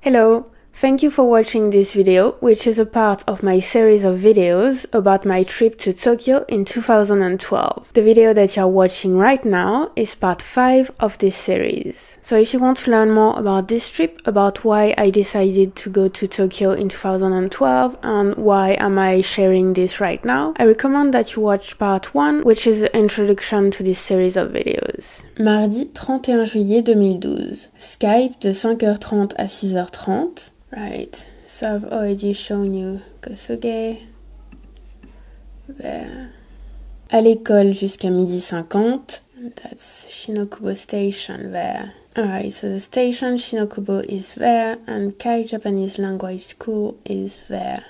Hello! Thank you for watching this video, which is a part of my series of videos about my trip to Tokyo in 2012. The video that you're watching right now is part 5 of this series. So if you want to learn more about this trip, about why I decided to go to Tokyo in 2012 and why am I sharing this right now, I recommend that you watch part 1, which is the introduction to this series of videos. Mardi 31 juillet 2012. Skype de 5h30 à 6h30. Right, so I've already shown you Kosuge. There. À l'école jusqu'à 12h50. That's Shinokubo Station there. Alright, so the station Shinokubo is there and Kai Japanese Language School is there.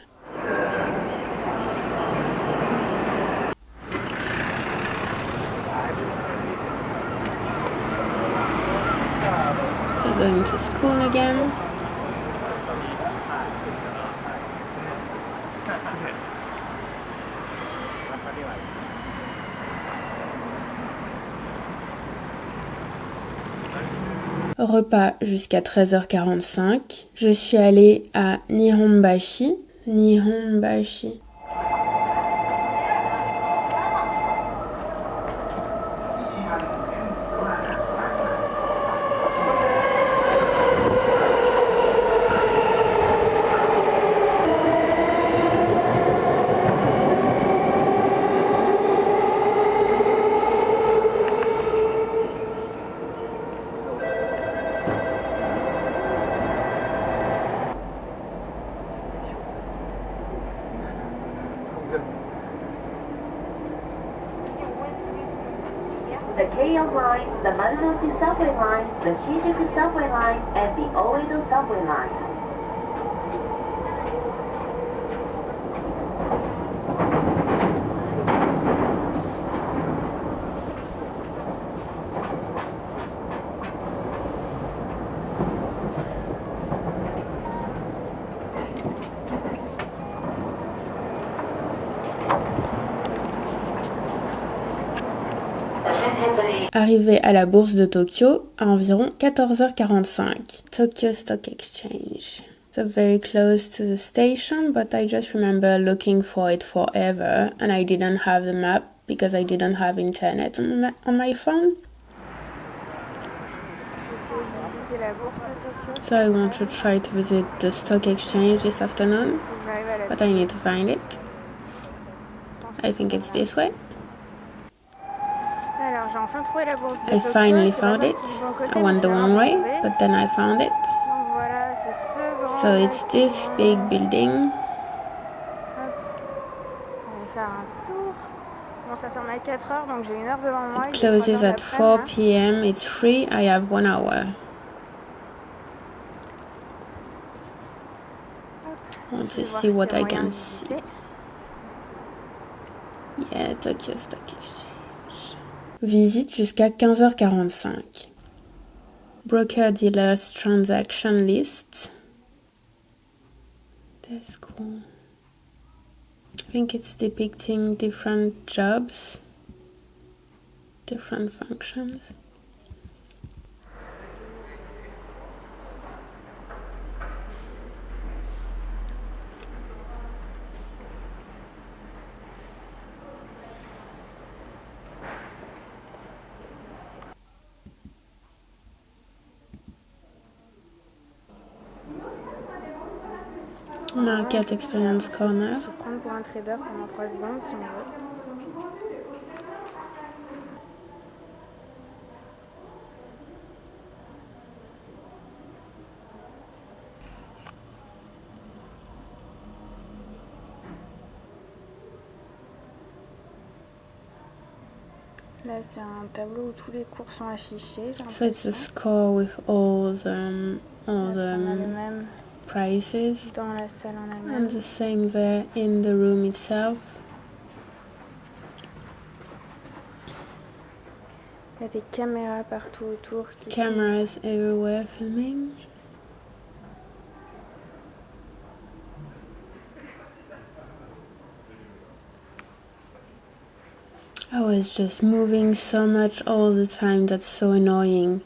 They're going to school again. Repas jusqu'à 13h45. Je suis allée à Nihonbashi. The Keion line, the Marunouchi subway line, the Shinjuku subway line, and the Oedo subway line. Arrivé à la bourse de Tokyo à environ 14h45. Tokyo Stock Exchange. So very close to the station, but I just remember looking for it forever and I didn't have the map because I didn't have internet on my phone. So I want to try to visit the stock exchange this afternoon, but I need to find it. I think it's this way. I finally found it. I went the wrong way, but then I found it. So it's this big building. It closes at 4 p.m. It's free. I have 1 hour. I want to see what I can see. Yeah, Tokyo Stock Exchange. Visite jusqu'à 15h45. Broker dealers transaction list. That's cool. I think it's depicting different jobs, different functions. Market Experience Corner. Je vais prendre pour un trader pendant 3 secondes si on veut. Là, c'est un tableau où tous les cours sont affichés. So it's a score with all the prices. Dans la salle en elle-même. And the same there in the room itself. Il y a des caméras partout autour. Cameras everywhere filming. I was just moving so much all the time, that's so annoying.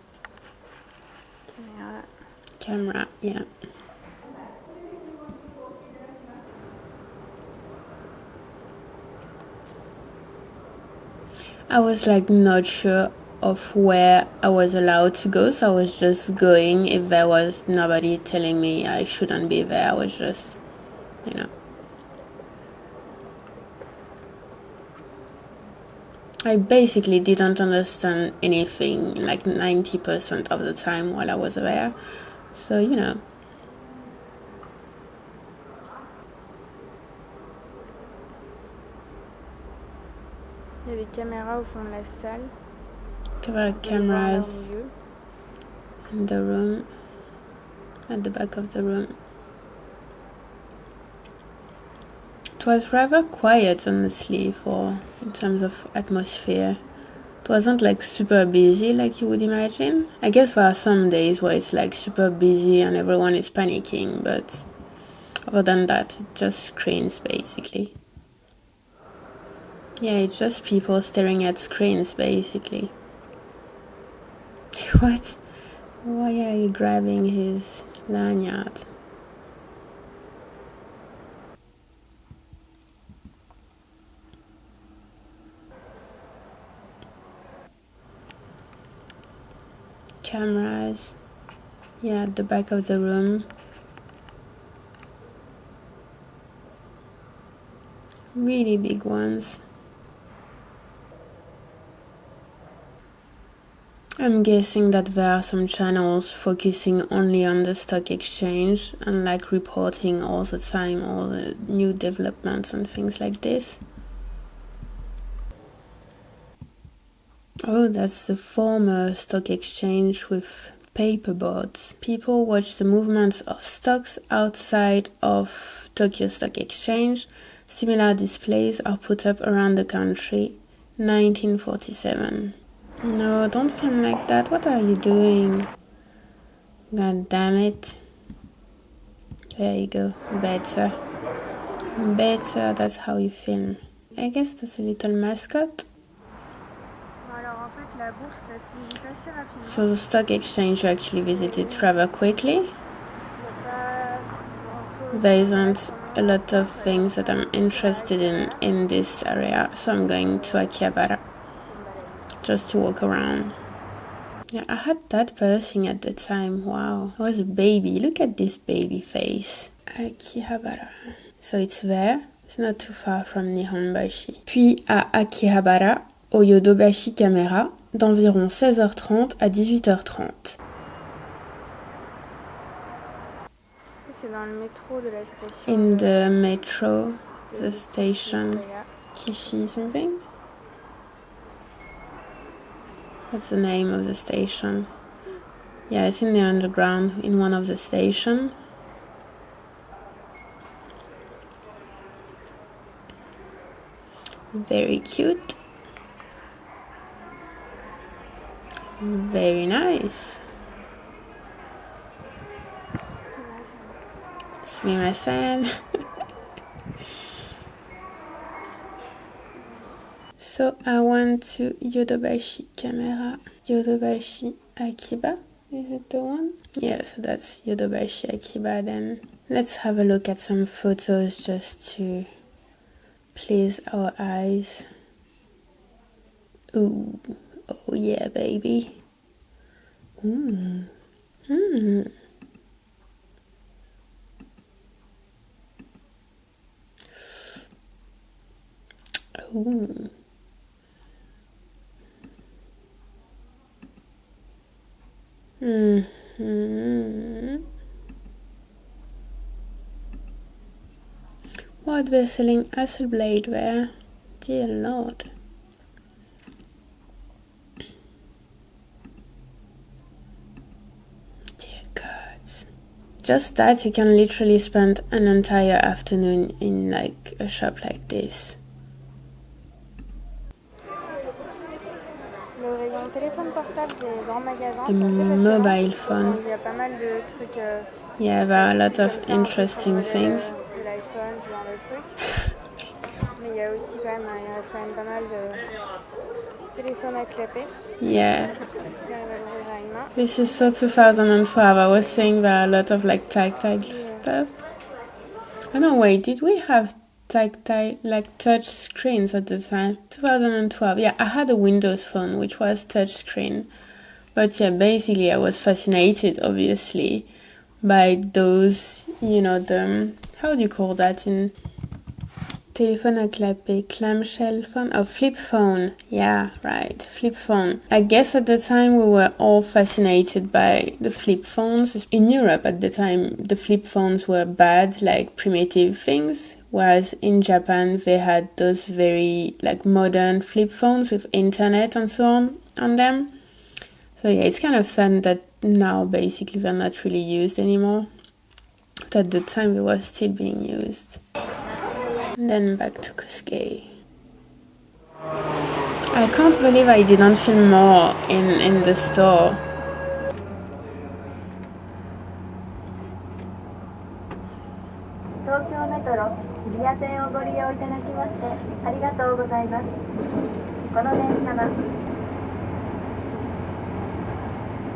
Camera, yeah. I was like not sure of where I was allowed to go, so I was just going. If there was nobody telling me I shouldn't be there, I was just, you know. I basically didn't understand anything like 90% of the time while I was there, so you know. Il y a des caméras au fond de la salle. There were cameras in the room, at the back of the room. It was rather quiet, honestly, in terms of atmosphere. It wasn't like super busy like you would imagine. I guess there are some days where it's like super busy and everyone is panicking, but other than that, it just screens basically. Yeah, it's just people staring at screens basically. What? Why are you grabbing his lanyard? Cameras, yeah, at the back of the room. Really big ones. I'm guessing that there are some channels focusing only on the stock exchange and like reporting all the time all the new developments and things like this. Oh, that's the former stock exchange with paperboards. People watch the movements of stocks outside of Tokyo Stock Exchange. Similar displays are put up around the country. 1947. No, don't film like that. What are you doing? God damn it. There you go. Better. Better, that's how you film. I guess that's a little mascot. So the stock exchange you actually visited rather quickly. There isn't a lot of things that I'm interested in this area, so I'm going to Akihabara just to walk around. Yeah, I had that piercing at the time. Wow, I was a baby. Look at this baby face. Akihabara. So it's there. It's not too far from Nihonbashi. Puis à Akihabara, au Yodobashi Camera, d'environ 16h30 à 18h30. C'est dans le métro de la station. In the metro, the station, Kishi something? What's the name of the station? Yeah, it's in the underground, in one of the stations. Very cute. Very nice. Sumimasen. So I went to Yodobashi Camera. Yodobashi Akiba. Is it the one? Yeah, so that's Yodobashi Akiba then. Let's have a look at some photos just to please our eyes. Ooh. Oh yeah, baby. Ooh. Mm. Ooh. Mm-hmm. What, they're selling Hasselblad there? Dear Lord. Dear gods. Just that you can literally spend an entire afternoon in like a shop like this. The mobile phone. Yeah, there are a lot of interesting things. Yeah. This is so 2012. I was saying there are a lot of like tactile stuff. Oh no, wait, did we have tactile, like touch screens at the time. 2012, yeah, I had a Windows phone which was touch screen. But yeah, basically I was fascinated, obviously, by those, you know, the, how do you call that in téléphone à clapper, clamshell phone, or flip phone. Yeah, right, flip phone. I guess at the time we were all fascinated by the flip phones. In Europe at the time, the flip phones were bad, like primitive things, whereas in Japan they had those very like modern flip phones with internet and so on them. So yeah, it's kind of sad that now basically they're not really used anymore. But at the time they were still being used. And then back to Kosuge. I can't believe I didn't film more in the store.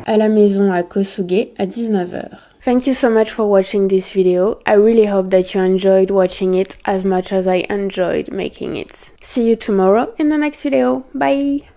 À la maison à Kosuge à 19h. Thank you so much for watching this video. I really hope that you enjoyed watching it as much as I enjoyed making it. See you tomorrow in the next video. Bye!